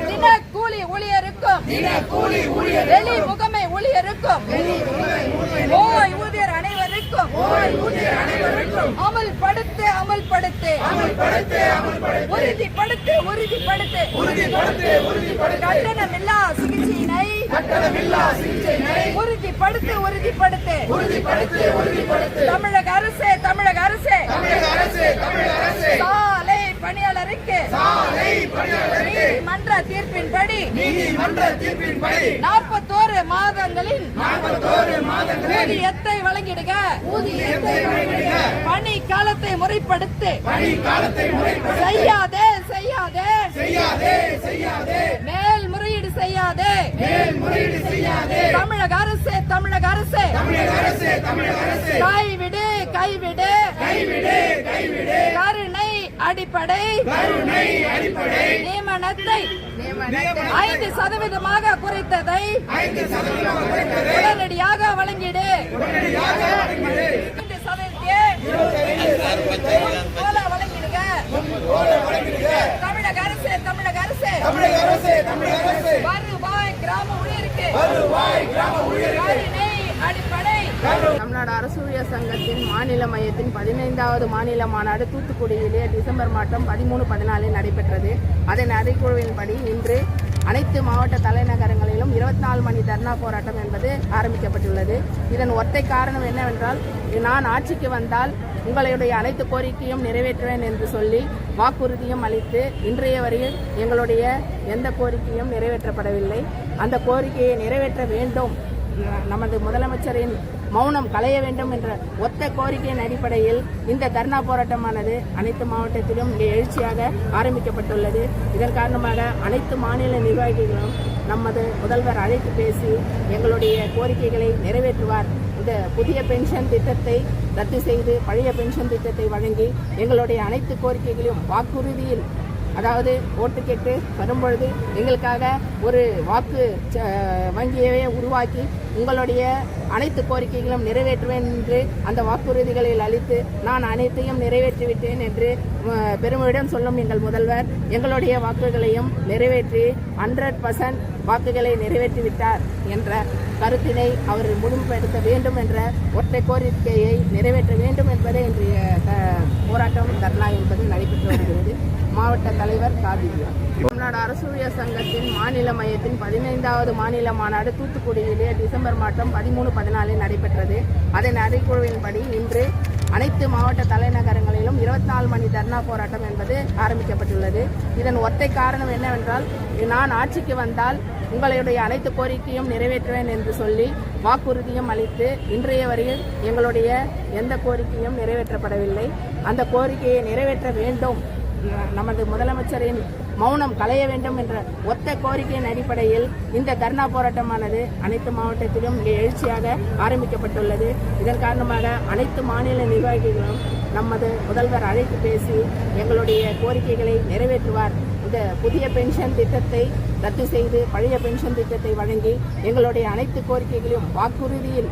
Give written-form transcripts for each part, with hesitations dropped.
தினக்கூலி ஊழியருக்கும் வெளி முகமை ஊழியருக்கும் ஓய்வூதியர் அனைவருக்கும் அமல்படுத்து கட்டணமில்லா சிகிச்சையினை உறுதிப்படுத்து தமிழக அரசே சாலை பணியாளருக்கு நீதிமன்ற தீர்ப்பின்படி 41 மாதங்களின் ஊதியத்தை வழங்கிடுக. பணி காலத்தை முறைப்படுத்து. மேல்முறையீடு செய்யாதே. தமிழக அரசே கைவிடு. கருணை அடிப்படை நியமனத்தை 5% குறைத்ததை உடனடியாக வழங்கிடு. தமிழக அரசே வருவாய் கிராம ஊழியருக்கு அடிப்படை. தமிழ்நாடு அரசு ஊழியர் சங்கத்தின் மாநில மையத்தின் 15வது மாநில மாநாடு தூத்துக்குடியிலே டிசம்பர் மாதம் 13-14 நடைபெற்றது. அதன் அறிக்கையின்படி இன்று அனைத்து மாவட்ட தலைநகரங்களிலும் 24 மணி தர்ணா போராட்டம் என்பது ஆரம்பிக்கப்பட்டுள்ளது. இதன் ஒற்றை காரணம் என்னவென்றால், நான் ஆட்சிக்கு வந்தால் உங்களுடைய அனைத்து கோரிக்கையும் நிறைவேற்றுவேன் என்று சொல்லி வாக்குறுதியும் அளித்து இன்றைய வரையில் எங்களுடைய எந்த கோரிக்கையும் நிறைவேற்றப்படவில்லை. அந்த கோரிக்கையை நிறைவேற்ற வேண்டும், நமது முதலமைச்சரின் மௌனம் களைய வேண்டும் என்ற ஒத்த கோரிக்கையின் அடிப்படையில் இந்த தர்ணா போராட்டமானது அனைத்து மாவட்டத்திலும் எழுச்சியாக ஆரம்பிக்கப்பட்டுள்ளது. இதன் காரணமாக அனைத்து மாநில நிர்வாகிகளும் நமது முதல்வர் அழைத்து பேசி எங்களுடைய கோரிக்கைகளை நிறைவேற்றுவார். இந்த புதிய பென்ஷன் திட்டத்தை ரத்து செய்து பழைய பென்ஷன் திட்டத்தை வழங்கி எங்களுடைய அனைத்து கோரிக்கைகளையும் வாக்குறுதியில், அதாவது ஓட்டு கேட்டு வரும்பொழுது எங்களுக்காக ஒரு வாக்கு வங்கியவே உருவாக்கி உங்களுடைய அனைத்து கோரிக்கைகளும் நிறைவேற்றுவேன் என்று அந்த வாக்குறுதிகளில் அளித்து நான் அனைத்தையும் நிறைவேற்றிவிட்டேன் என்று பெருமையுடன் சொல்லும் எங்கள் முதல்வர் எங்களுடைய வாக்குகளையும் நிறைவேற்றி 100% வாக்குகளை நிறைவேற்றிவிட்டார் என்ற கருத்தினை அவர் முழுமைப்படுத்த வேண்டும் என்ற ஒற்றை கோரிக்கையை நிறைவேற்ற வேண்டும் என்பதே இன்றைய போராட்டம் தர்ணா என்பது நடைபெற்று வருகிறது. மாவட்ட தலைவர் காதியா. தமிழ்நாடு அரசு ஊழியர் சங்கத்தின் மாநில மையத்தின் 15வது மாநில மாநாடு தூத்துக்குடியிலே டிசம்பர் மாதம் 13-14 நடைபெற்றது. அதன் அறிக்கையின்படி இன்று அனைத்து மாவட்ட தலைநகரங்களிலும் 24 மணி தர்ணா போராட்டம் என்பது ஆரம்பிக்கப்பட்டுள்ளது. இதன் ஒற்றை காரணம் என்னவென்றால், நான் ஆட்சிக்கு வந்தால் உங்களுடைய அனைத்து கோரிக்கையும் நிறைவேற்றுவேன் என்று சொல்லி வாக்குறுதியும் அளித்து இன்றைய வரையில் எங்களுடைய எந்த கோரிக்கையும் நிறைவேற்றப்படவில்லை. அந்த கோரிக்கையை நிறைவேற்ற வேண்டும், நமது முதலமைச்சரின் மௌனம் களைய வேண்டும் என்ற ஒத்த கோரிக்கையின் அடிப்படையில் இந்த தர்ணா போராட்டமானது அனைத்து மாவட்டத்திலும் எழுச்சியாக ஆரம்பிக்கப்பட்டுள்ளது. இதன் காரணமாக அனைத்து மாநில நிர்வாகிகளும் நமது முதல்வர் அழைத்து பேசி எங்களுடைய கோரிக்கைகளை நிறைவேற்றுவார். இந்த புதிய பென்ஷன் திட்டத்தை ரத்து செய்து பழைய பென்ஷன் திட்டத்தை வழங்கி எங்களுடைய அனைத்து கோரிக்கைகளையும் வாக்குறுதியில்,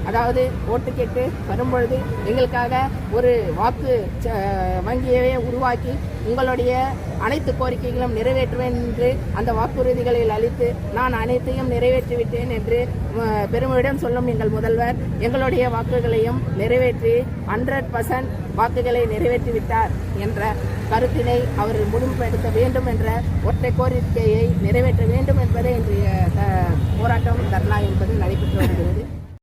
அதாவது ஓட்டு கேட்டு வரும்பொழுது எங்களுக்காக ஒரு வாக்கு வங்கியவே உருவாக்கி உங்களுடைய அனைத்து கோரிக்கைகளும் நிறைவேற்றுவேன் என்று அந்த வாக்குறுதிகளில் அளித்து நான் அனைத்தையும் நிறைவேற்றிவிட்டேன் என்று பெருமையுடன் சொல்லும் எங்கள் முதல்வர் எங்களுடைய வாக்குகளையும் நிறைவேற்றி 100% வாக்குகளை நிறைவேற்றிவிட்டார் என்ற கருத்தினை அவர் முழுமைப்படுத்த வேண்டும் என்ற ஒற்றை கோரிக்கையை நிறைவேற்ற வேண்டும் என்பதே இன்றைய போராட்டம் தர்ணா என்பது நடைபெற்று வருகிறது.